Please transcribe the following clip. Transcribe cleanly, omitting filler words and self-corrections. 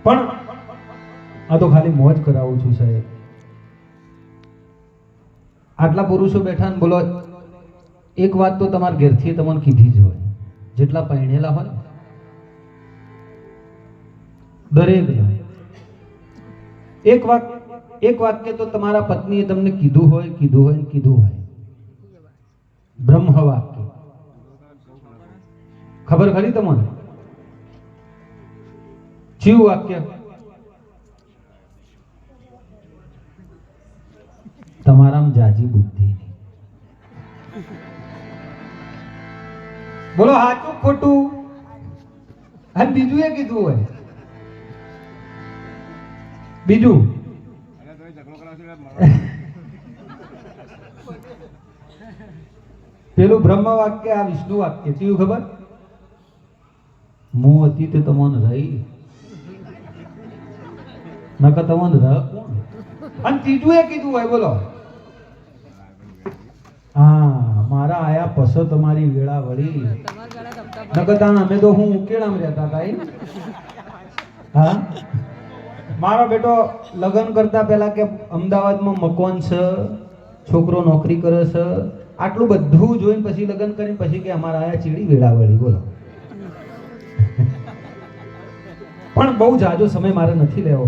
પણ આ તો ખાલી મોજ કરાવું છું સાહેબ. આટલા પુરુષો બેઠા ને બોલો, એક વાત તો તમારા ઘેરથી તમને કીધી જ હોય, જેટલા પરણેલા હોય દરેક એક વાક્ય તો તમારા પત્નીએ તમને કીધું હોય. બ્રહ્મ વાક્ય ખબર ખરી તમને? જીવ વાક્ય તમારામાં જાજી બુદ્ધિ નહીં. બોલો સાચું ખોટું? અને બીજું એ કીધું હોય, બીજું પેલું બ્રહ્મ વાક્ય, આ વિષ્ણુ વાક્ય કેવું ખબર? હું હતી તે તમને રહી, નકર તમને રહ કોણ? અને ત્રીજું એ કીધું હોય, બોલો હા મારા આયા પસો તમારી વેળા વળી, નકર તાણ અમે તો હું ઉકેડામ રહેતા હતા. હા મારો બેટો લગ્ન કરતા પહેલા કે અમદાવાદમાં મકાન છે, છોકરો નોકરી કરે છે, આટલું બધું જોઈને પછી લગ્ન કરીને પછી કે અમારા આયા ચીડી વેળા વળી. બોલો પણ બહુ જાજો સમય મારે નથી લેવો.